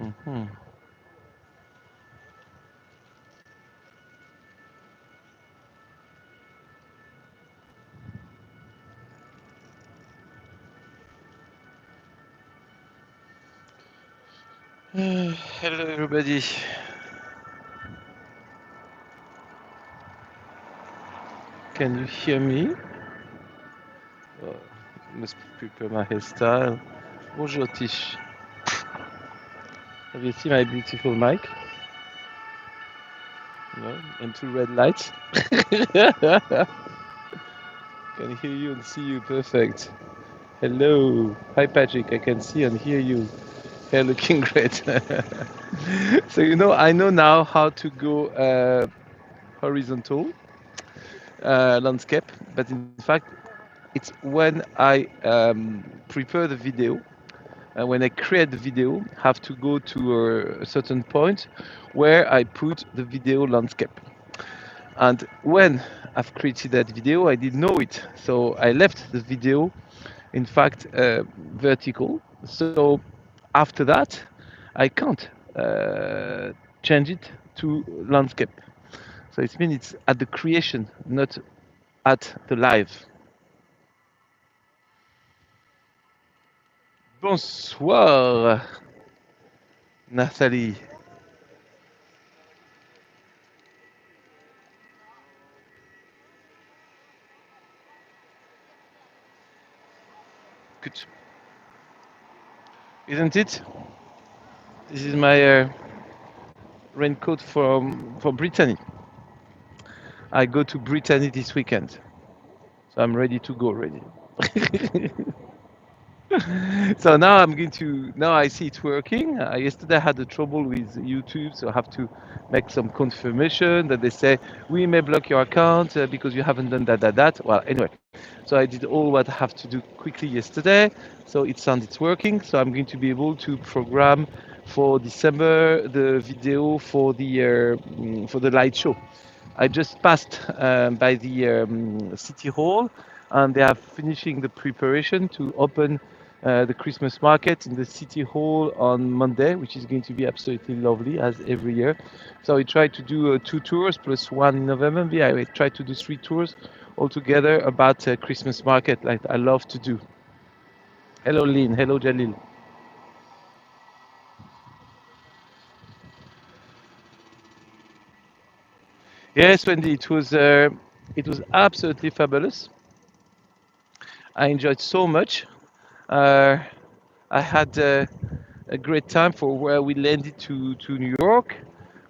Mhm. Hello, everybody. Can you hear me? Must prepare my hairstyle. Bonjour, Tish. Have you seen my beautiful mic? No? And two red lights? Can hear you and see you perfect. Hello. Hi, Patrick. I can see and hear you. Hair looking great. So, I know now how to go horizontal landscape, but in fact, it's when I prepare the video, when I create the video, have to go to a certain point where I put the video landscape. And when I've created that video, I didn't know it. So I left the video, in fact, vertical. So after that, I can't change it to landscape. So it means it's at the creation, not at the live. Bonsoir, Nathalie. Good, isn't it? This is my raincoat from Brittany. I go to Brittany this weekend, so I'm ready to go already. So now now I see it's working. Yesterday I had a trouble with YouTube, so I have to make some confirmation that they say we may block your account because you haven't done that. Well, anyway, so I did all what I have to do quickly yesterday. So it sounds it's working. So I'm going to be able to program for December the video for the light show. I just passed by the city hall, and they are finishing the preparation to open the Christmas market in the city hall on Monday, which is going to be absolutely lovely as every year. So I tried to do 2 tours plus one in November. Yeah, I tried to do 3 tours altogether about Christmas market, like I love to do. Hello, Lynn. Hello, Jalil. Yes, Wendy, it was absolutely fabulous. I enjoyed so much. Uh, I had a great time for where we landed to New York,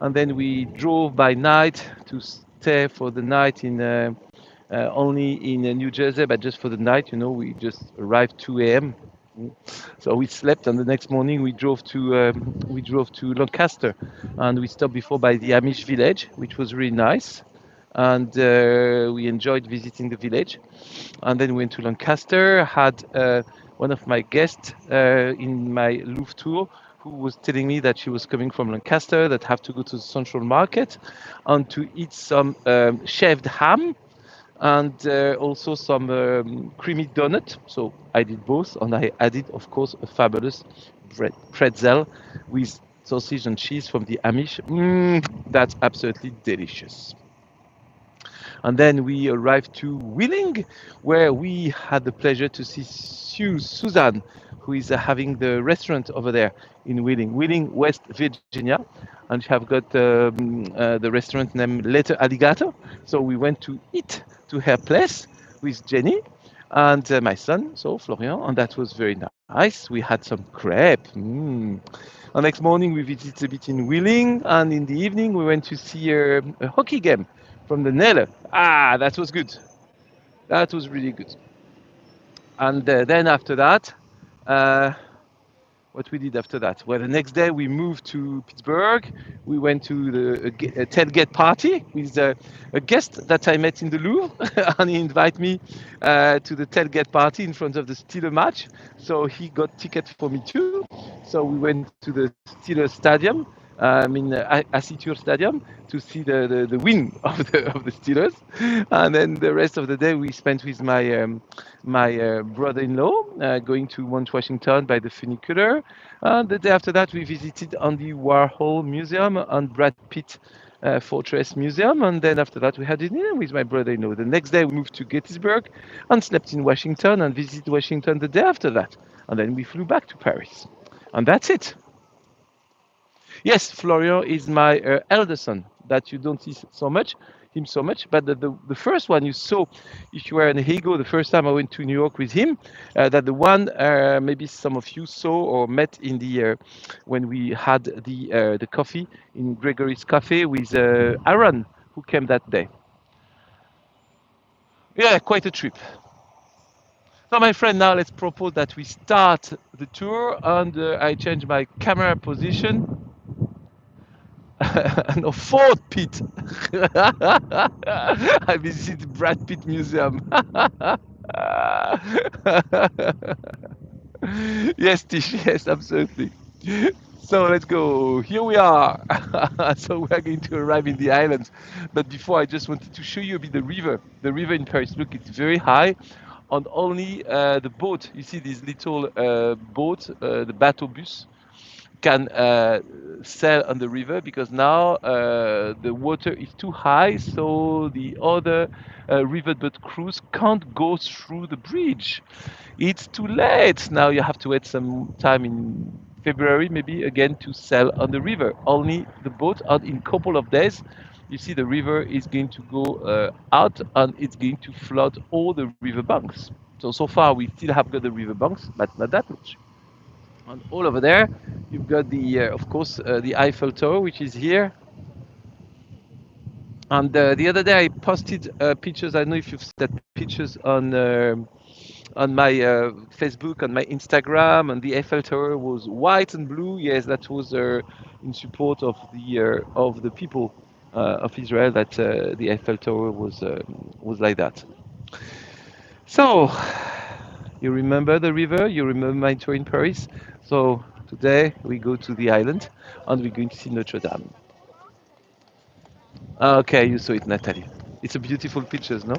and then we drove by night to stay for the night in only in New Jersey, but just for the night. We just arrived 2 a.m. So we slept, and the next morning we drove to Lancaster, and we stopped before by the Amish village, which was really nice, and we enjoyed visiting the village. And then we went to Lancaster. Had one of my guests in my Louvre tour who was telling me that she was coming from Lancaster, that have to go to the Central Market and to eat some shaved ham and also some creamy donut. So I did both, and I added, of course, a fabulous pretzel with sausage and cheese from the Amish. That's absolutely delicious. And then we arrived to Wheeling, where we had the pleasure to see Susan, who is having the restaurant over there in Wheeling, West Virginia. And she have got the restaurant named Letter Alligator. So we went to eat to her place with Jenny and my son, so Florian, and that was very nice. We had some crepe. The next morning we visited a bit in Wheeling, and in the evening we went to see a hockey game from the Nelle. That was good. That was really good. And then after that, uh, what we did after that? Well, the next day we moved to Pittsburgh. We went to a tailgate party with a guest that I met in the Louvre, and he invited me to the tailgate party in front of the Steelers match. So he got tickets for me too. So we went to the Steelers stadium, Acitur Stadium to see the win of the Steelers, and then the rest of the day we spent with my brother-in-law going to Mount Washington by the funicular. The day after that we visited on the Warhol Museum and Brad Pitt Fortress Museum, and then after that we had dinner with my brother-in-law. The next day we moved to Gettysburg and slept in Washington and visited Washington the day after that, and then we flew back to Paris, and that's it. Yes, Florian is my elder son that you don't see so much, him so much. But the first one you saw, if you were in Hego, the first time I went to New York with him, that the one maybe some of you saw or met in the when we had the coffee in Gregory's Cafe with Aaron, who came that day. Yeah, quite a trip. So, my friend, now let's propose that we start the tour, and I change my camera position. No, Ford Pitt. I visited Brad Pitt Museum. Yes, Tish, yes, absolutely. So let's go. Here we are. So we are going to arrive in the islands. But before, I just wanted to show you a bit the river. The river in Paris. Look, it's very high. On only the boat, you see this little boat, the bateau bus, can sail on the river because now the water is too high, so the other riverboat crews can't go through the bridge. It's too late. Now you have to wait some time in February, maybe again to sail on the river. Only the boat, and in couple of days, you see the river is going to go out and it's going to flood all the river banks. So far we still have got the river banks, but not that much. And all over there, you've got of course, the Eiffel Tower, which is here. And the other day, I posted pictures. I don't know if you've seen that pictures on my Facebook, on my Instagram, and the Eiffel Tower was white and blue. Yes, that was in support of the people of Israel. That the Eiffel Tower was like that. So you remember the river? You remember my tour in Paris? So today we go to the island and we're going to see Notre Dame. Okay, you saw it, Natalie. It's a beautiful pictures, no?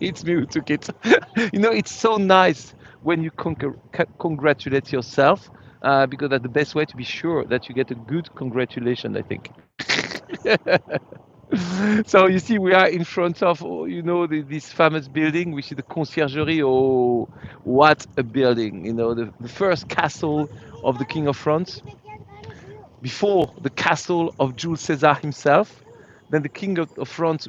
It's me who took it. It's so nice when you congratulate yourself because that's the best way to be sure that you get a good congratulation, I think. So you see, we are in front of this famous building, which is the conciergerie. Oh, what a building! The first castle of the King of France, before the castle of Jules Caesar himself. Then the King of France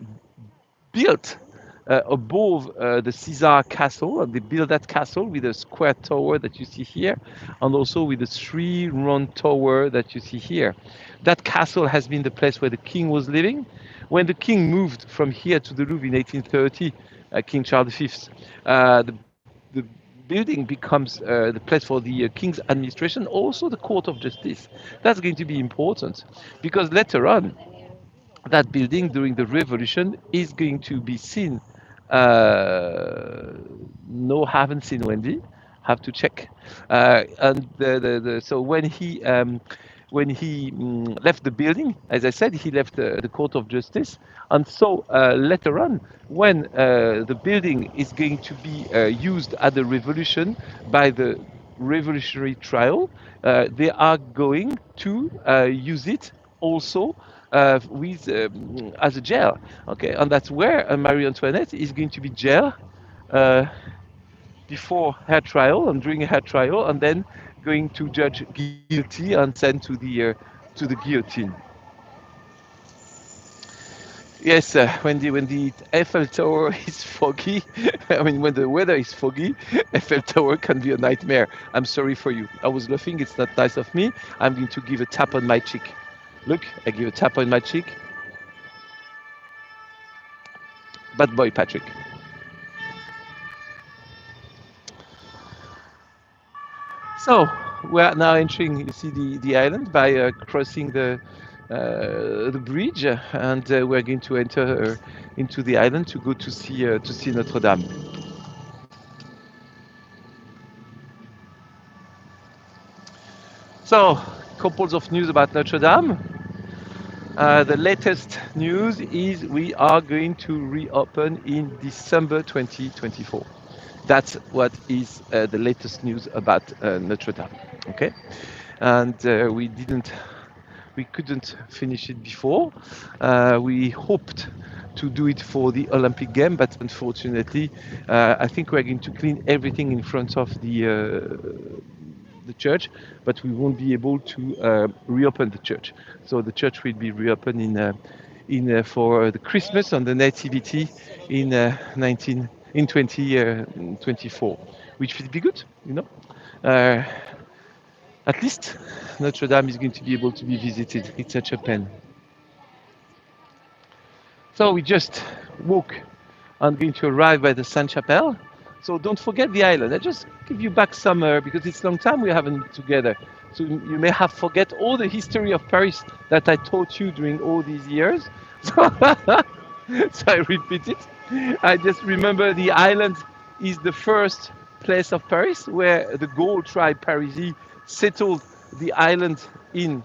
built above the Caesar castle, and they built that castle with a square tower that you see here, and also with a three round tower that you see here. That castle has been the place where the king was living. When the king moved from here to the Louvre in 1830, King Charles V, the building becomes the place for the king's administration, also the court of justice. That's going to be important because later on, that building during the revolution is going to be seen. No, haven't seen Wendy. Have to check. And so when he left the building, as I said, he left the court of justice. And so later on, when the building is going to be used at the revolution by the revolutionary trial, they are going to use it also with as a jail. Okay, and that's where Marie Antoinette is going to be jailed uh, before her trial and during her trial, and then going to judge guilty and sent to the guillotine. Yes, when the Eiffel Tower is foggy, I mean when the weather is foggy, Eiffel Tower can be a nightmare. I'm sorry for you. I was laughing. It's not nice of me. I'm going to give a tap on my cheek. Look, I give a tap on my cheek. Bad boy, Patrick. So we are now entering, you see, the island by crossing the bridge, and we're going to enter into the island to go to see Notre Dame. So couples of news about Notre Dame. The latest news is we are going to reopen in December 2024. That's what is the latest news about Notre Dame. Okay, and we couldn't finish it before. We hoped to do it for the Olympic game, but unfortunately, I think we're going to clean everything in front of the church, but we won't be able to reopen the church. So the church will be reopened for the Christmas on the Nativity in 2024, which will be good, you know. At least Notre Dame is going to be able to be visited. It's such a pain. So we just walk and going to arrive by the Sainte Chapelle. So don't forget the island. I just give you back some because it's a long time we haven't been together. So you may have forget all the history of Paris that I taught you during all these years. So I repeat it. I just remember the island is the first place of Paris where the Gaul tribe Parisi settled the island in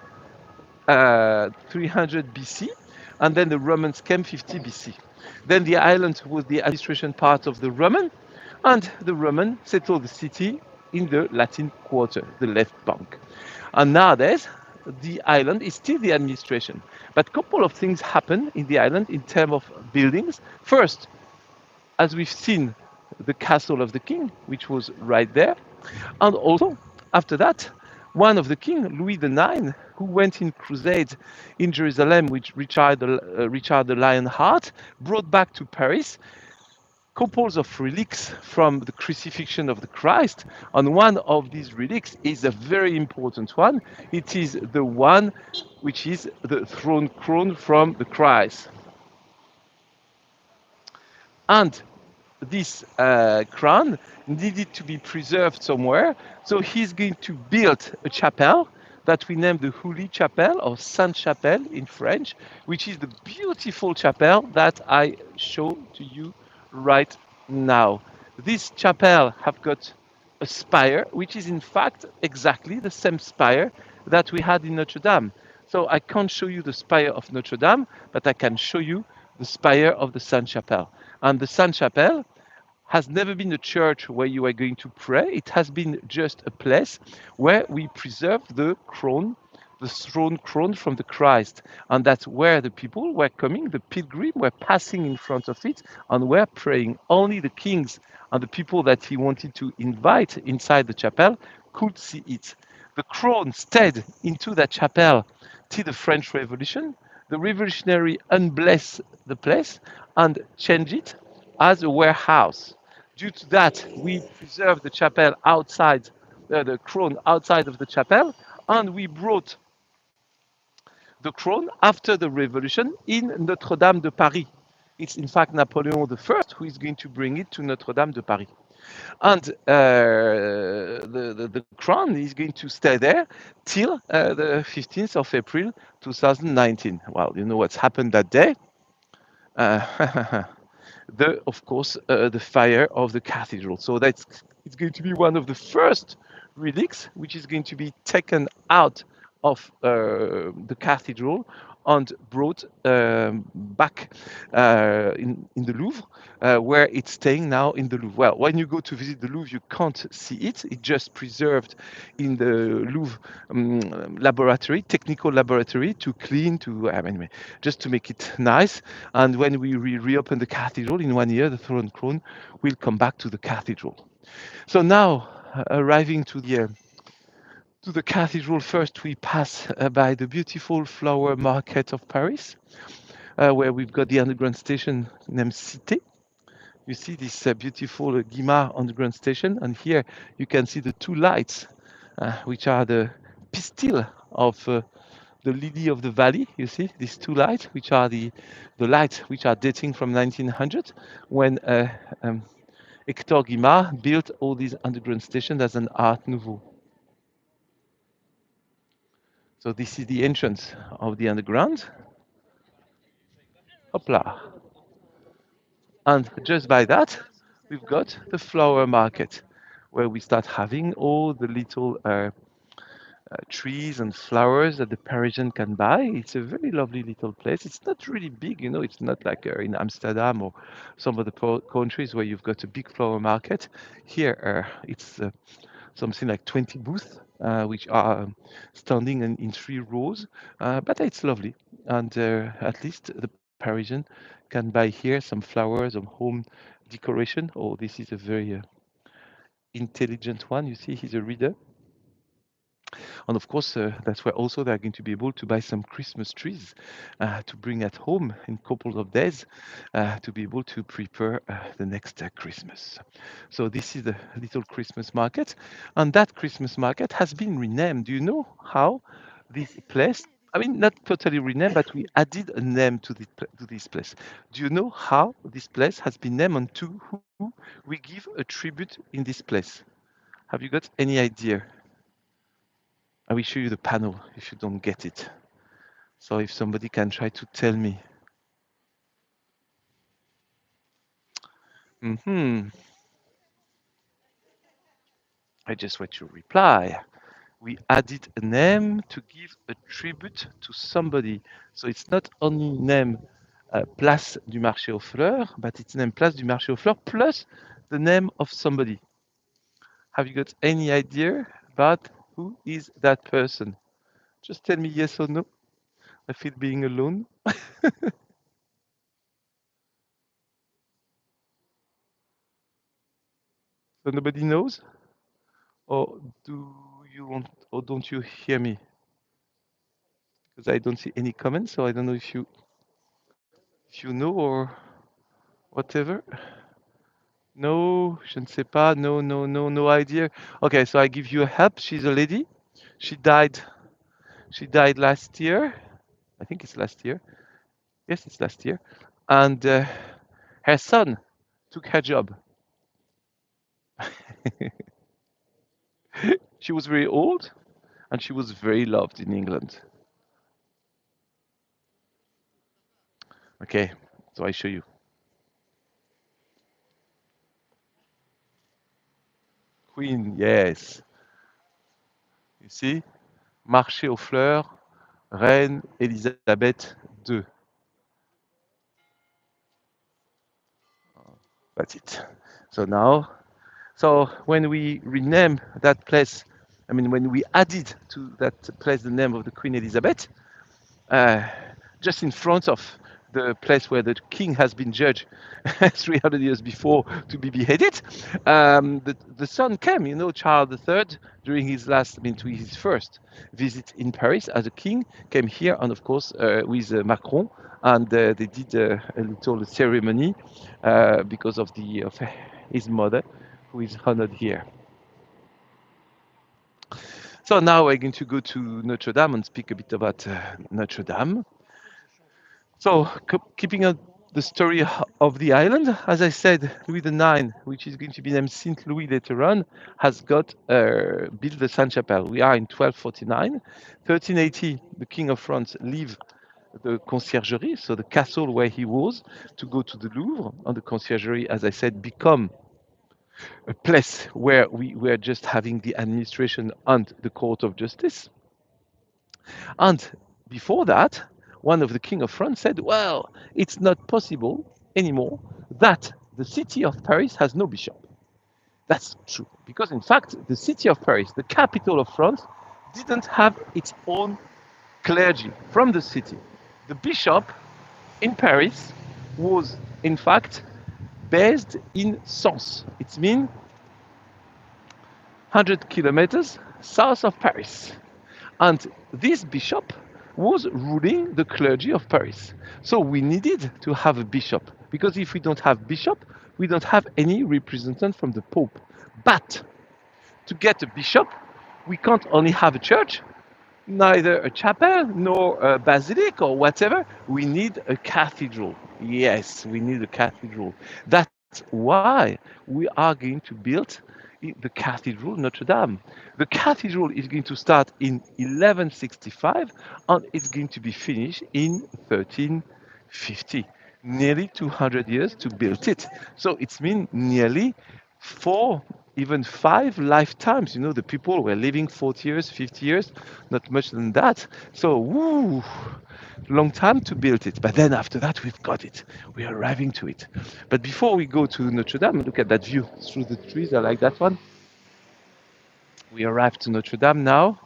300 BC, and then the Romans came 50 BC. Then the island was the administration part of the Roman, and the Roman settled the city in the Latin Quarter, the left bank. And nowadays, the island is still the administration. But a couple of things happen in the island in terms of buildings. First, as we've seen, the castle of the king, which was right there. And also, after that, one of the king, Louis IX, who went in crusade in Jerusalem with Richard the Lionheart, brought back to Paris couples of relics from the crucifixion of the Christ. And one of these relics is a very important one. It is the one which is the throne crown from the Christ. And this crown needed to be preserved somewhere. So he's going to build a chapel that we named the Holy Chapel or Sainte Chapelle in French, which is the beautiful chapel that I show to you right now. This chapel have got a spire, which is in fact exactly the same spire that we had in Notre Dame. So I can't show you the spire of Notre Dame, but I can show you the spire of the Sainte Chapelle. And the Sainte Chapelle has never been a church where you are going to pray. It has been just a place where we preserve the crown, the throne crown from the Christ. And that's where the people were coming, the pilgrims were passing in front of it and were praying. Only the kings and the people that he wanted to invite inside the chapel could see it. The crown stayed into that chapel till the French Revolution. The revolutionary unblessed the place and changed it as a warehouse. Due to that, we preserved the chapel outside, the crown outside of the chapel, and we brought the crown after the revolution in Notre Dame de Paris. It's in fact Napoleon I who is going to bring it to Notre Dame de Paris. And the crown is going to stay there till the 15th of April 2019. Well, you know what's happened that day. Of course, the fire of the cathedral. So it's going to be one of the first relics which is going to be taken out of the cathedral and brought back in the Louvre, where it's staying now in the Louvre. Well, when you go to visit the Louvre, you can't see it. It's just preserved in the Louvre laboratory, technical laboratory, to clean, anyway, just to make it nice. And when we reopen the cathedral in 1 year, the throne crown will come back to the cathedral. So now, arriving to the cathedral, first we pass by the beautiful flower market of Paris, where we've got the underground station named Cité. You see this beautiful Guimard underground station, and here you can see the two lights, which are the pistil of the lily of the valley. You see these two lights, which are the lights which are dating from 1900, when Hector Guimard built all these underground stations as an Art Nouveau. So this is the entrance of the underground. Hopla. And just by that, we've got the flower market, where we start having all the little trees and flowers that the Parisian can buy. It's a very lovely little place. It's not really big, you know, it's not like in Amsterdam or some of the countries where you've got a big flower market. Here, it's something like 20 booths, which are standing in 3 rows, but it's lovely. And at least the Parisian can buy here some flowers, some home decoration. Oh, this is a very intelligent one. You see, he's a reader. And of course, that's where also they're going to be able to buy some Christmas trees to bring at home in a couple of days to be able to prepare the next Christmas. So this is the little Christmas market. And that Christmas market has been renamed. Do you know how this place, I mean, not totally renamed, but we added a name to this place. Do you know how this place has been named and to who we give a tribute in this place? Have you got any idea? I will show you the panel if you don't get it. So if somebody can try to tell me. Mm-hmm. I just want you to reply. We added a name to give a tribute to somebody. So it's not only name Place du Marché aux Fleurs, but it's named Place du Marché aux Fleurs plus the name of somebody. Have you got any idea about who is that person? Just tell me yes or no. I feel being alone. So nobody knows? Or do you want, or don't you hear me? Because I don't see any comments, so I don't know if you know or whatever. No, je ne sais pas. No, no, no, no idea. Okay, so I give you a help. She's a lady. She died. She died last year. I think it's last year. Yes, it's last year. And her son took her job. She was very old, and she was very loved in England. Okay, so I show you. Queen, yes. You see, marché aux fleurs, Reine Elisabeth II. That's it. So now, so when we rename that place, I mean, when we added to that place the name of the Queen Elizabeth, uh, just in front of the place where the king has been judged 300 years before to be beheaded, the son came, you know, Charles III, during his last, I mean, to his first visit in Paris as a king, came here, and of course, with Macron, and they did a little ceremony because of his mother, who is honored here. So now we're going to go to Notre Dame and speak a bit about Notre Dame. So, keeping up the story of the island, as I said, Louis IX, which is going to be named Saint Louis later on, has got built the Sainte Chapelle. We are in 1249. 1380, the King of France leave the conciergerie, so the castle where he was, to go to the Louvre. And the conciergerie, as I said, become a place where we were just having the administration and the court of justice. And before that, one of the king of France said, well, it's not possible anymore that the city of Paris has no bishop. That's true, because in fact, the city of Paris, the capital of France, didn't have its own clergy from the city. The bishop in Paris was, in fact, based in Sens. It means 100 kilometers south of Paris. And this bishop was ruling the clergy of Paris. So we needed to have a bishop, because if we don't have bishop, we don't have any representative from the Pope. But to get a bishop, we can't only have a church, neither a chapel nor a basilica or whatever. We need a cathedral. Yes, we need a cathedral. That's why we are going to build the cathedral Notre Dame. The cathedral is going to start in 1165 and it's going to be finished in 1350. Nearly 200 years to build it. So it's been nearly 4 even 5 lifetimes. You know, the people were living 40 years, 50 years, not much than that. So, woo, long time to build it. But then after that, we've got it. We are arriving to it. But before we go to Notre Dame, look at that view through the trees. I like that one. We arrived to Notre Dame now.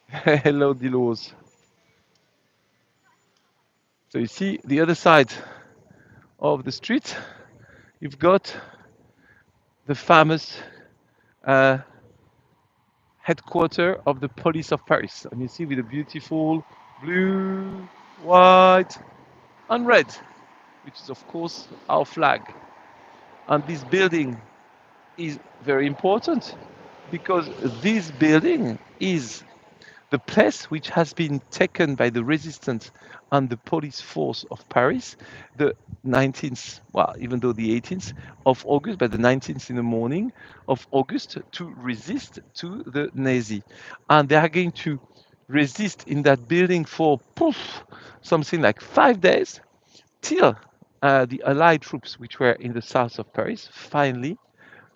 Hello, Dilos. So you see the other side of the street, you've got the famous uh, headquarters of the police of Paris. And you see with a beautiful blue, white, and red, which is of course our flag. And this building is very important because this building is the place which has been taken by the resistance and the police force of Paris, the 19th, well, even though the 18th of August, but the 19th in the morning of August to resist to the Nazi. And they are going to resist in that building for poof, something like 5 days till the Allied troops, which were in the south of Paris, finally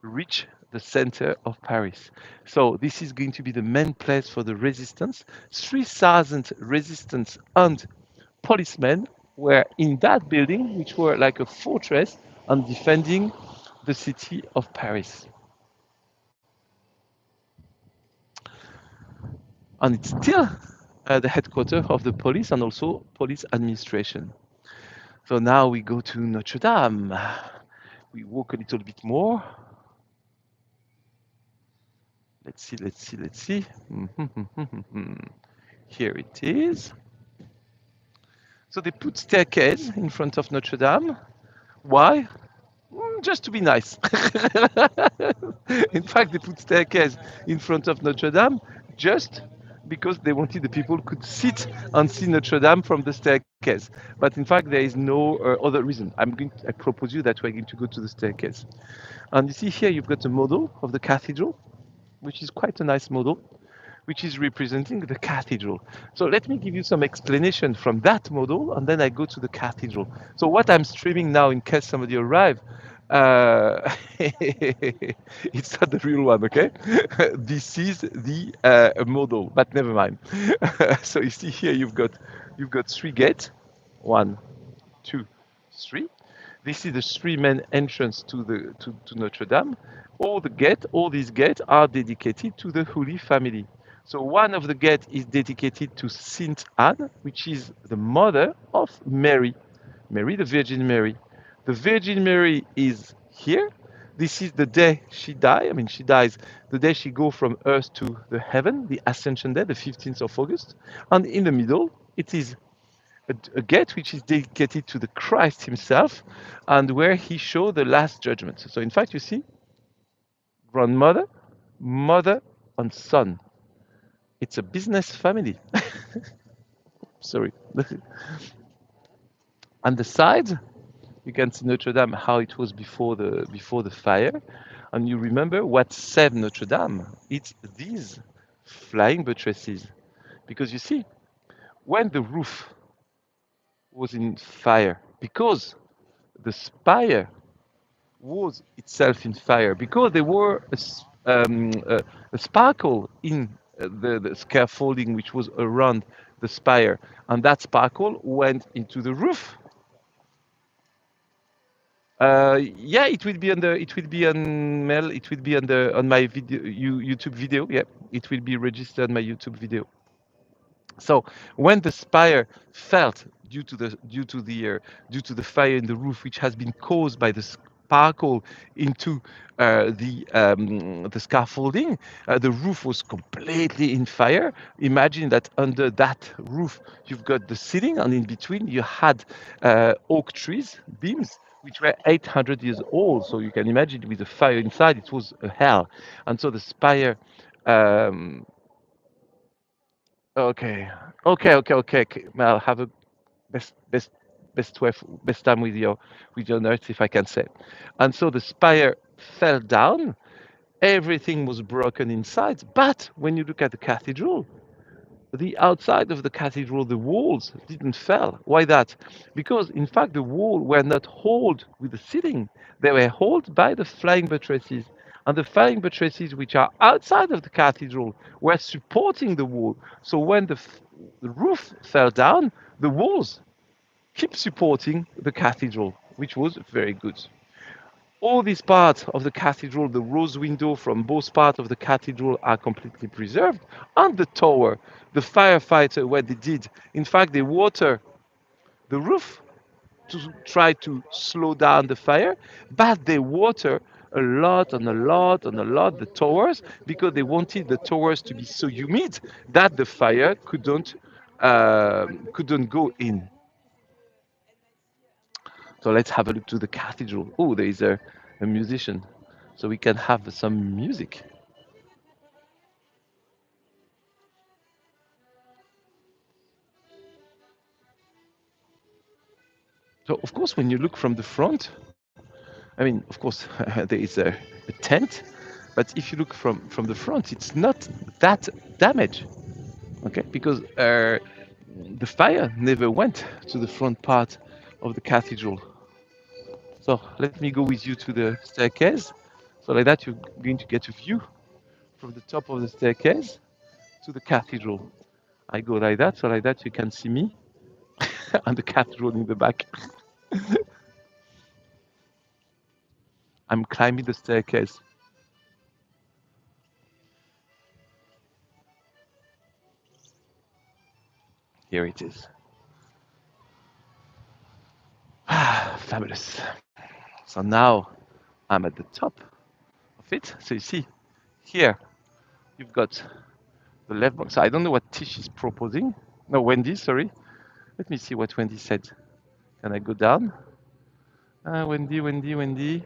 reach the center of Paris. So this is going to be the main place for the resistance. 3,000 resistance and policemen were in that building, which were like a fortress and defending the city of Paris. And it's still the headquarters of the police and also police administration. So now we go to Notre Dame. We walk a little bit more. Let's see, let's see, let's see. Here it is. So they put staircase in front of Notre Dame. Why? Just to be nice. In fact, they put staircase in front of Notre Dame just because they wanted the people could sit and see Notre Dame from the staircase. But in fact, there is no other reason. I propose you that we're going to go to the staircase. And you see here, you've got a model of the cathedral, which is quite a nice model, which is representing the cathedral. So let me give you some explanation from that model, and then I go to the cathedral. So what I'm streaming now, in case somebody arrive, it's not the real one, okay? This is the model, but never mind. So you see here, you've got 3 gates, 1, 2, 3. This is the 3 main entrance to Notre Dame. All these gates are dedicated to the Holy Family. So one of the gates is dedicated to Saint Anne, which is the mother of Mary, the Virgin Mary. The Virgin Mary is here. This is the day she died. I mean, she dies the day she goes from earth to the heaven, the Ascension Day, the 15th of August. And in the middle, it is a gate which is dedicated to the Christ himself and where he showed the last judgment. So in fact, you see, grandmother, mother, and son. It's a business family. Sorry. On the side, you can see Notre Dame, how it was before the fire. And you remember what saved Notre Dame? It's these flying buttresses. Because you see, when the roof was in fire, because the spire was itself in fire, because there were a sparkle in the scaffolding which was around the spire, and that sparkle went into the roof. Yeah, it will be on Mel. It will be on my video, YouTube video. Yeah, it will be registered on my YouTube video. So when the spire felt due to the fire in the roof, which has been caused by the sparkle into the scaffolding, the roof was completely in fire. Imagine that under that roof you've got the ceiling, and in between you had oak trees, beams, which were 800 years old. So you can imagine with the fire inside, it was a hell. And so the spire. Um, Okay. Okay. Well, have a best time with your nurse, if I can say. And so the spire fell down. Everything was broken inside. But when you look at the cathedral, the outside of the cathedral, the walls didn't fall. Why that? Because in fact the walls were not held with the ceiling; they were held by the flying buttresses. and the fairing buttresses which are outside of the cathedral were supporting the wall. So when the roof fell down, the walls keep supporting the cathedral, which was very good. All these parts of the cathedral, the rose window from both parts of the cathedral are completely preserved. And the tower, the firefighter, what they did, in fact, they water the roof to try to slow down the fire, but they water a lot and a lot and a lot the towers because they wanted the towers to be so humid that the fire couldn't go in. So let's have a look to the cathedral. Oh, there is a musician, so we can have some music. So of course, when you look from the front, I mean, of course, there is a tent, but if you look from the front, it's not that damaged, okay? Because the fire never went to the front part of the cathedral. So let me go with you to the staircase. So like that, you're going to get a view from the top of the staircase to the cathedral. I go like that, so like that you can see me and the cathedral in the back. I'm climbing the staircase. Here it is. Fabulous. So now I'm at the top of it. So you see, here you've got the left box. So I don't know what Tish is proposing. No, Wendy, sorry. Let me see what Wendy said. Can I go down? Wendy, Wendy, Wendy,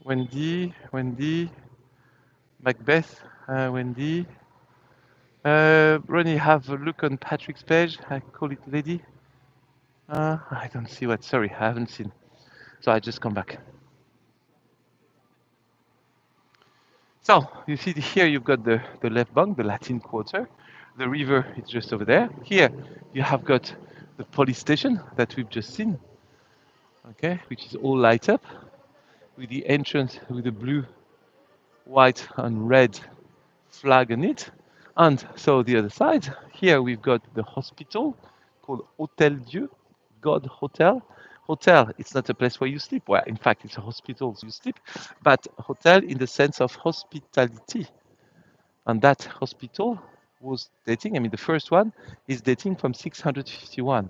Wendy, Wendy, Macbeth, Wendy. Ronnie, have a look on Patrick's page. I call it lady. I don't see what. Sorry, I haven't seen. So I just come back. So you see here you've got the left bank, the Latin Quarter. The river is just over there. Here you have got the police station that we've just seen, okay, which is all light up with the entrance with the blue, white, and red flag on it. And so the other side, here we've got the hospital called Hôtel Dieu, God Hotel. Hotel, it's not a place where you sleep. Well, in fact, it's a hospital, so you sleep, but hotel in the sense of hospitality. And that hospital was dating, I mean, the first one is dating from 651.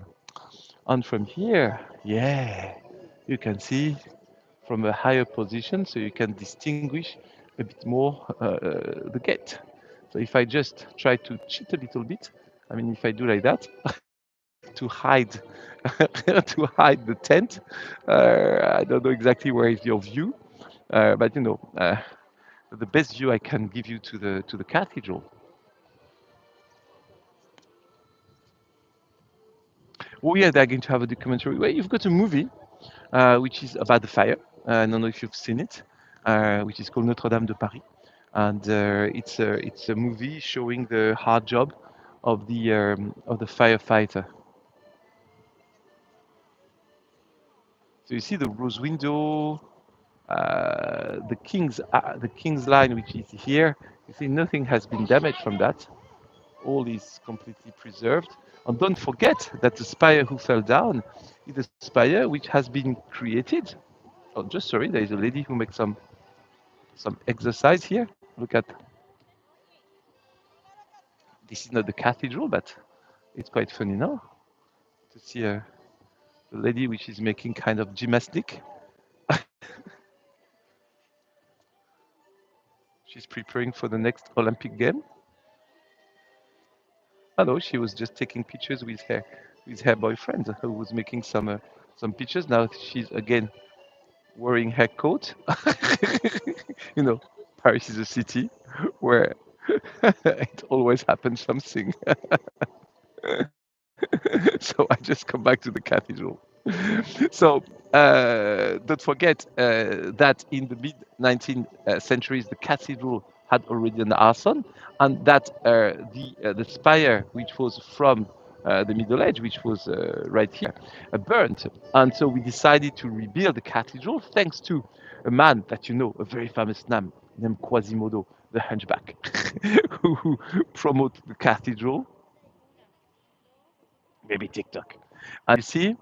And from here, yeah, you can see from a higher position, so you can distinguish a bit more the gate. So if I just try to cheat a little bit, I mean, if I do like that to hide to hide the tent, I don't know exactly where is your view, but the best view I can give you to the cathedral. Oh yeah, they're going to have a documentary. Well, you've got a movie which is about the fire. I don't know if you've seen it, which is called Notre Dame de Paris, and it's a movie showing the hard job of the firefighter. So you see the rose window, the king's line, which is here. You see nothing has been damaged from that. All is completely preserved. And don't forget that the spire who fell down is a spire which has been created. Oh, just sorry, there is a lady who makes some exercise here. Look at this is not the cathedral, but it's quite funny now to see a lady which is making kind of gymnastic. She's preparing for the next Olympic game. Oh no, she was just taking pictures with her boyfriend who was making some pictures. Now she's again wearing her coat. you know, Paris is a city where it always happens something. So I just come back to the cathedral. So don't forget that in the mid 19th centuries, the cathedral had already an arson, and that the spire, which was from the Middle Age, which was right here, burnt. And so we decided to rebuild the cathedral thanks to a man that you know, a very famous man named Quasimodo, the Hunchback, who promote the cathedral. Maybe TikTok. And you see,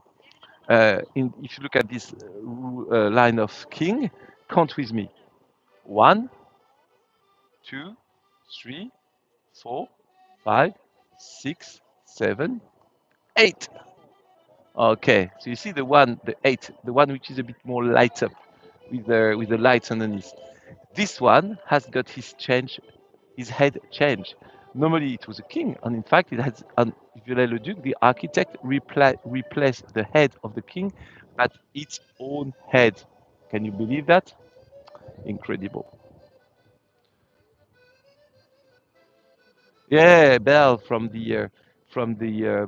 if you look at this line of king, count with me. 1, 2, 3, 4, 5, 6, 7, 8. Okay, so you see the one, the 8, the one which is a bit more light up with the lights underneath. This one has got his head changed. Normally it was a king, and in fact it has Viollet-le-Duc, the architect, replaced the head of the king at its own head. Can you believe that? Incredible. Yeah, Belle from the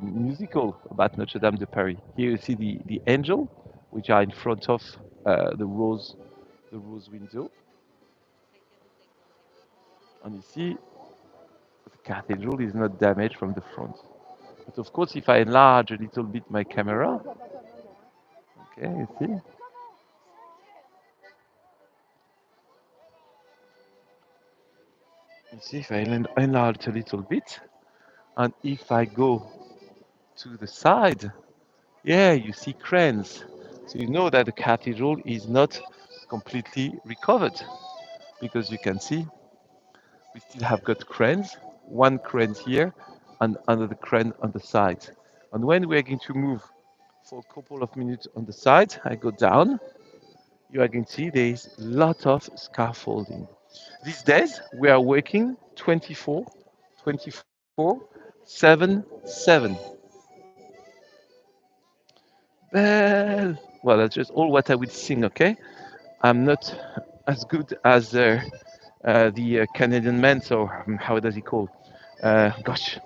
musical about Notre Dame de Paris. Here you see the angel, which are in front of the rose window, and you see the cathedral is not damaged from the front. But of course, if I enlarge a little bit my camera, okay, you see if I enlarge a little bit, and if I go to the side, yeah, you see cranes. So you know that the cathedral is not completely recovered because you can see we still have got cranes, one crane here and another crane on the side. And when we're going to move for a couple of minutes on the side, I go down, you are going to see there is a lot of scaffolding. These days, we are working 24/7/7. Well, that's just all what I will sing, okay? I'm not as good as the Canadian man, so how does he call? Gosh,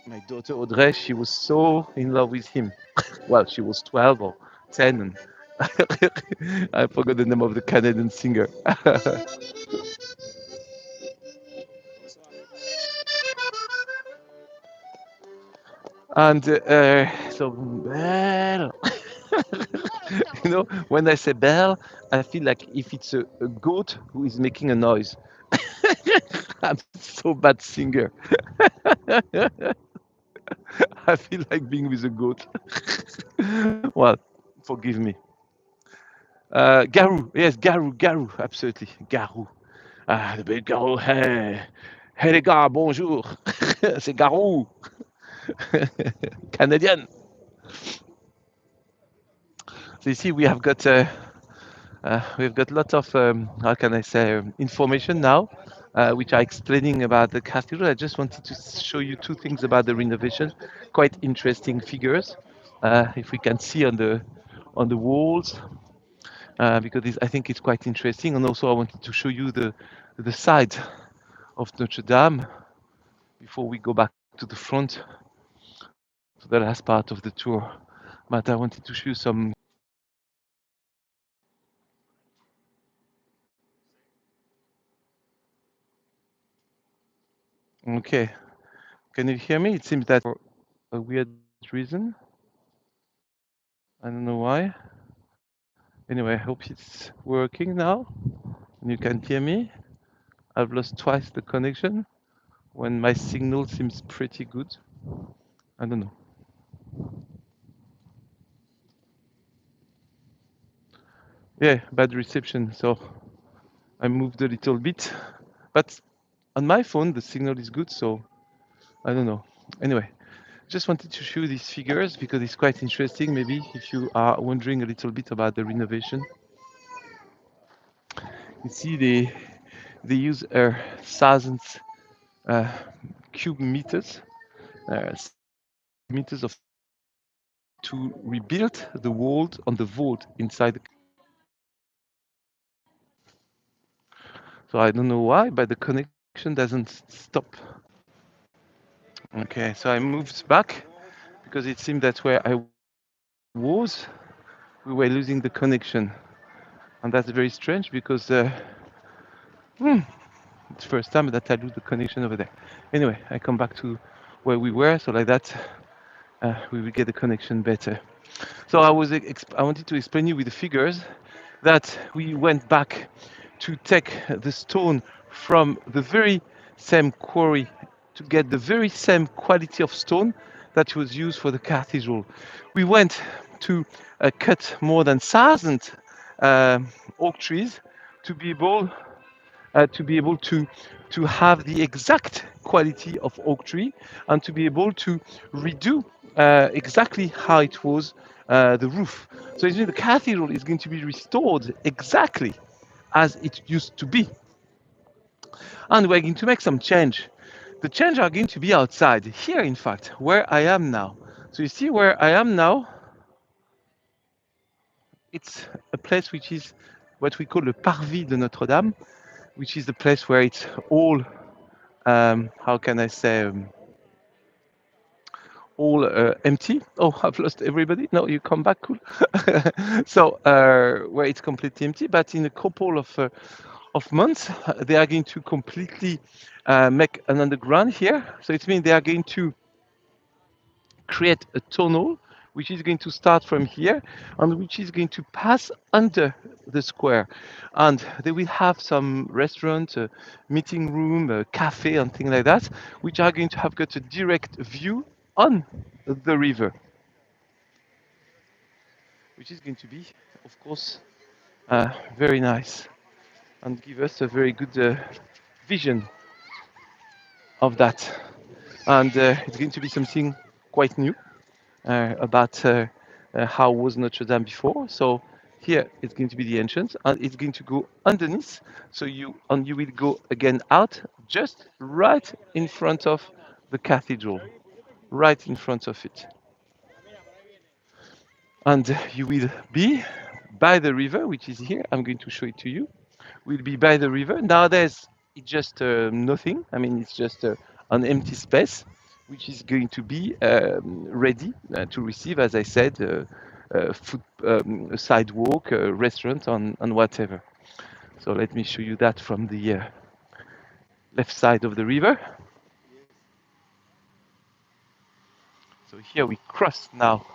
my daughter Audrey, she was so in love with him. Well, she was 12 or 10, and I forgot the name of the Canadian singer. And so, Belle, when I say Belle, I feel like if it's a goat who is making a noise. I'm so bad singer. I feel like being with a goat. Well, forgive me. Garou, yes, Garou, absolutely, Garou. Ah, le bel Garou, hey, hey les gars, bonjour, c'est Garou, Canadian. So you see, we've got lots of how can I say information now, which are explaining about the cathedral. I just wanted to show you two things about the renovation, quite interesting figures. If we can see on the walls, because I think it's quite interesting. And also, I wanted to show you the side of Notre Dame before we go back to the front to the last part of the tour. But I wanted to show you some. Okay, can you hear me? It seems that for a weird reason, I don't know why. Anyway, I hope it's working now and you can hear me. I've lost twice the connection when my signal seems pretty good. I don't know. Yeah, bad reception. So I moved a little bit, but on my phone the signal is good. So I don't know. Anyway, just wanted to show you these figures because it's quite interesting. Maybe if you are wondering a little bit about the renovation, you see they use thousands uh, cube meters, uh, meters of to rebuild the vault on the vault inside. So I don't know why, but the connection doesn't stop. Okay, so I moved back because it seemed that where I was, we were losing the connection, and that's very strange because it's the first time that I lose the connection over there. Anyway, I come back to where we were, so like that we will get the connection better. So I wanted to explain you with the figures that we went back to take the stone from the very same quarry to get the very same quality of stone that was used for the cathedral. We went to cut more than 1,000 oak trees to be able to have the exact quality of oak tree and to be able to redo exactly how it was the roof. So it means the cathedral is going to be restored exactly as it used to be. And we're going to make some change. The change are going to be outside here, in fact, where I am now. So you see where I am now, it's a place which is what we call le parvis de Notre Dame, which is the place where it's all how can I say, all empty. Oh, I've lost everybody. No, you come back, cool. So where it's completely empty, but in a couple of months, they are going to completely make an underground here. So it means they are going to create a tunnel which is going to start from here and which is going to pass under the square. And they will have some restaurant, a meeting room, a cafe, and things like that, which are going to have got a direct view on the river, which is going to be, of course, very nice and give us a very good vision of that. And it's going to be something quite new. About how was Notre Dame before. So here it's going to be the entrance, and it's going to go underneath. So you will go again out just right in front of the cathedral, right in front of it, and you will be by the river, which is here. I'm going to show it to you. We'll be by the river. Nowadays, it's just nothing. I mean, it's just an empty space, which is going to be ready to receive, as I said, food, a sidewalk, a restaurant, and whatever. So let me show you that from the left side of the river. So here we cross now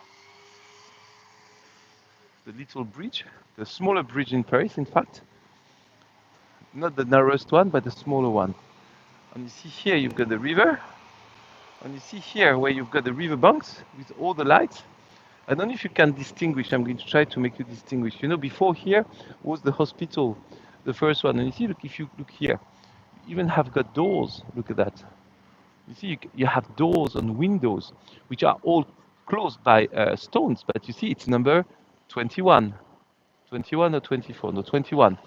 the little bridge, the smaller bridge in Paris, in fact. Not the narrowest one, but the smaller one. And you see here you've got the river, and you see here where you've got the river banks with all the lights. I don't know if you can distinguish. I'm going to try to make you distinguish. You know, before here was the hospital, the first one. And you see, look, if you look here, you even have got doors. Look at that. You see, you have doors and windows, which are all closed by stones. But you see, it's number 21. 21 or 24? No, 21.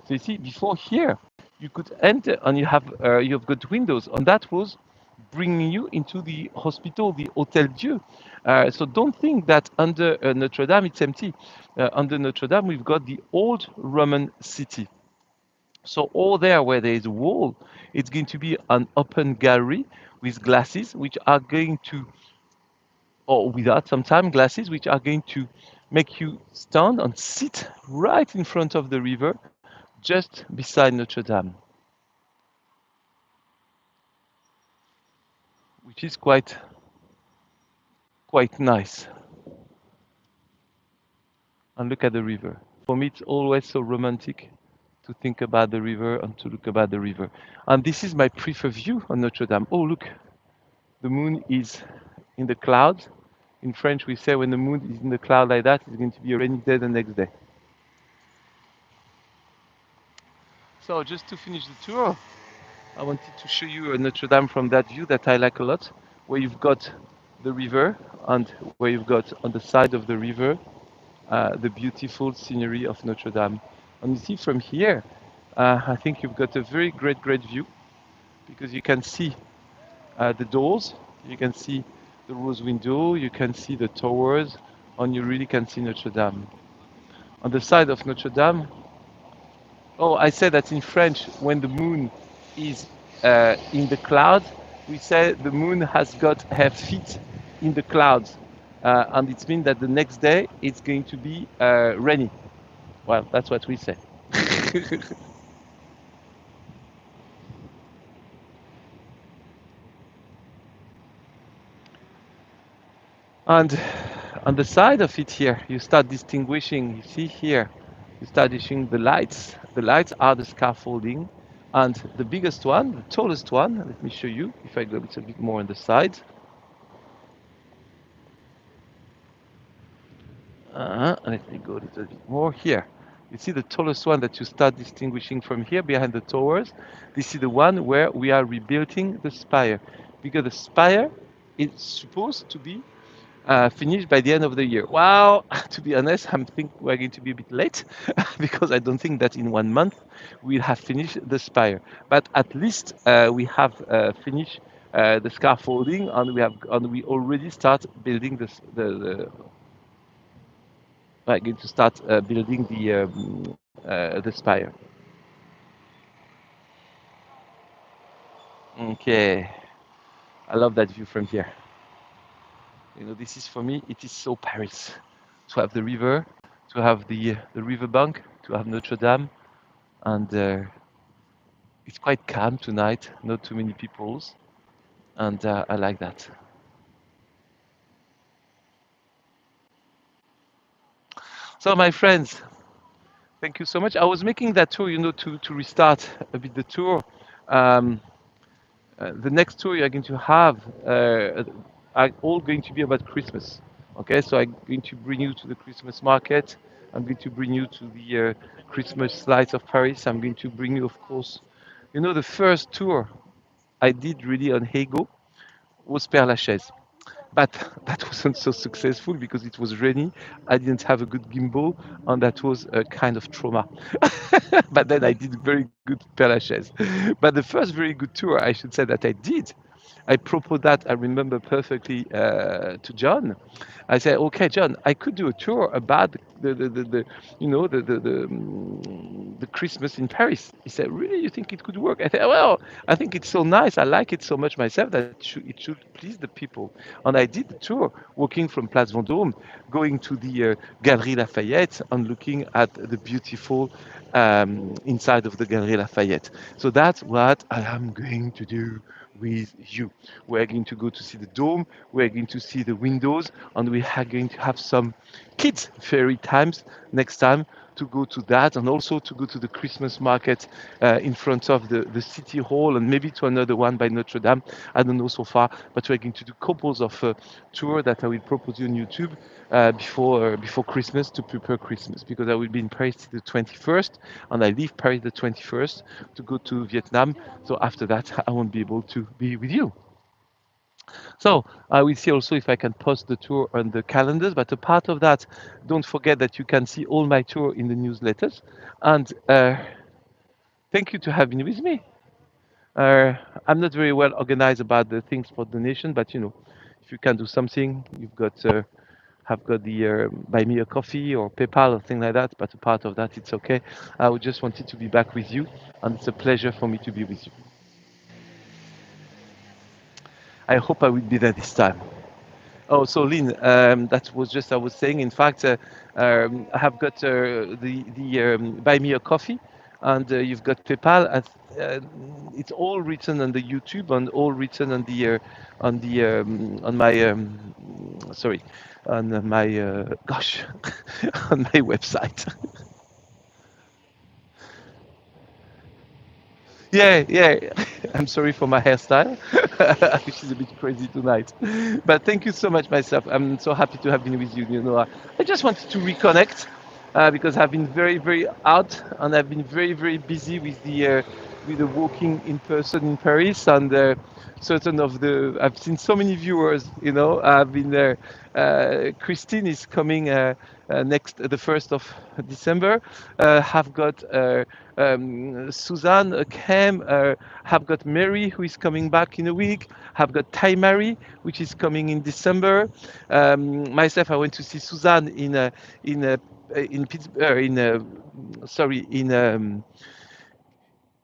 So you see, before here, you could enter and you've got windows, and that was bringing you into the hospital, the Hôtel Dieu. So don't think that under Notre Dame it's empty. Under Notre Dame we've got the old Roman city. So all there where there is a wall, it's going to be an open gallery with glasses which are going to, or without sometimes glasses, which are going to make you stand and sit right in front of the river, just beside Notre Dame, which is quite nice. And look at the river. For me, it's always so romantic to think about the river and to look about the river. And this is my preferred view on Notre Dame. Oh, look, the moon is in the clouds. In French, we say when the moon is in the cloud like that, it's going to be a rainy day the next day. So just to finish the tour, I wanted to show you Notre Dame from that view that I like a lot, where you've got the river and where you've got on the side of the river the beautiful scenery of Notre Dame. And you see from here, I think you've got a very great view because you can see the doors, you can see the rose window, you can see the towers, and you really can see Notre Dame. On the side of Notre Dame, oh, I said that in French, when the moon is in the cloud, we say the moon has got her feet in the clouds. And it means that the next day it's going to be rainy. Well, that's what we say. And on the side of it here, you start distinguishing, you see here, establishing the lights. The lights are the scaffolding, and the biggest one, the tallest one. Let me show you. If I go a little bit more on the side, let me go a little bit more here. You see the tallest one that you start distinguishing from here behind the towers. This is the one where we are rebuilding the spire, because the spire is supposed to be finished by the end of the year. Well, to be honest, I think we're going to be a bit late because I don't think that in 1 month we'll have finished the spire. But at least we have finished the scaffolding, and we already start building we're going to start building the spire. Okay, I love that view from here. This is for me. It is so Paris to have the river, to have the river bank, to have Notre Dame, and it's quite calm tonight. Not too many peoples, and I like that. So, my friends, thank you so much. I was making that tour, to restart a bit the tour. Um, the next tour you're going to have are all going to be about Christmas. Okay, so I'm going to bring you to the Christmas market. I'm going to bring you to the Christmas lights of Paris. I'm going to bring you, of course, the first tour I did really on Hego was Père Lachaise. But that wasn't so successful because it was rainy. I didn't have a good gimbal, and that was a kind of trauma. But then I did very good Père Lachaise. But the first very good tour, I should say, that I did, I proposed that, I remember perfectly, to John. I said, okay, John, I could do a tour about the the Christmas in Paris. He said, really, you think it could work? I said, well, I think it's so nice. I like it so much myself that it should please the people. And I did the tour, walking from Place Vendôme, going to the Galerie Lafayette and looking at the beautiful inside of the Galerie Lafayette. So that's what I am going to do with you. We're going to go to see the dome, we're going to see the windows, and we are going to have some kids fairy times next time to go to that, and also to go to the Christmas market in front of the city hall, and maybe to another one by Notre Dame. I don't know so far, but we're going to do couples of tour that I will propose you on YouTube before Christmas, to prepare Christmas, because I will be in Paris the 21st, and I leave Paris the 21st to go to Vietnam. So after that, I won't be able to be with you. So I will see also if I can post the tour on the calendars. But a part of that, don't forget that you can see all my tour in the newsletters. And thank you to have been with me. I'm not very well organized about the things for donation, but if you can do something, you've got have got the buy me a coffee or PayPal or thing like that. But a part of that, it's okay. I would just wanted to be back with you, and it's a pleasure for me to be with you. I hope I will be there this time. Oh, so Lynn, that was just I was saying. In fact, I have got the buy me a coffee, and you've got PayPal. It's all written on the YouTube and all written on my sorry, on my gosh, on my website. Yeah, yeah. I'm sorry for my hairstyle. She's a bit crazy tonight. But thank you so much, myself. I'm so happy to have been with you. I just wanted to reconnect because I've been very, very out, and I've been very, very busy with the walking in person in Paris, and certain of the. I've seen so many viewers. I've been there. Christine is coming next the 1st of December. Have got. Suzanne came, have got Mary, who is coming back in a week, have got Thai Mary, which is coming in December. Myself, I went to see Suzanne in Pittsburgh,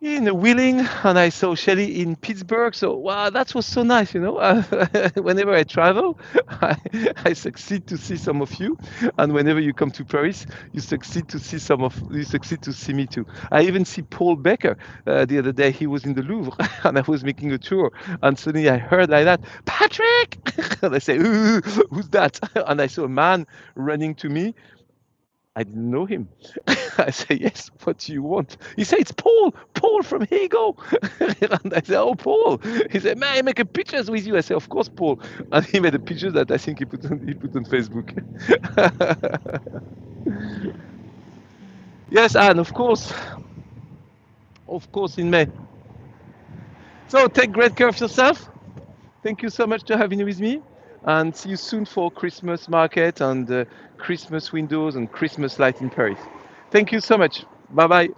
in Wheeling, and I saw Shelley in Pittsburgh. So wow, that was so nice. Whenever I travel, I succeed to see some of you, and whenever you come to Paris, you succeed to see me too. I even see Paul Becker the other day. He was in the Louvre, and I was making a tour, and suddenly I heard like that, Patrick, and I say, who's that? And I saw a man running to me, I didn't know him. I say, yes, what do you want? He said, it's Paul, Paul from Hego. And I said, oh, Paul. He said, may I make a pictures with you? I said, of course, Paul. And he made a picture that I think he put on Facebook. Yes, and of course, in May. So take great care of yourself. Thank you so much for having you with me. And see you soon for Christmas market and Christmas windows and Christmas light in Paris. Thank you so much. Bye bye.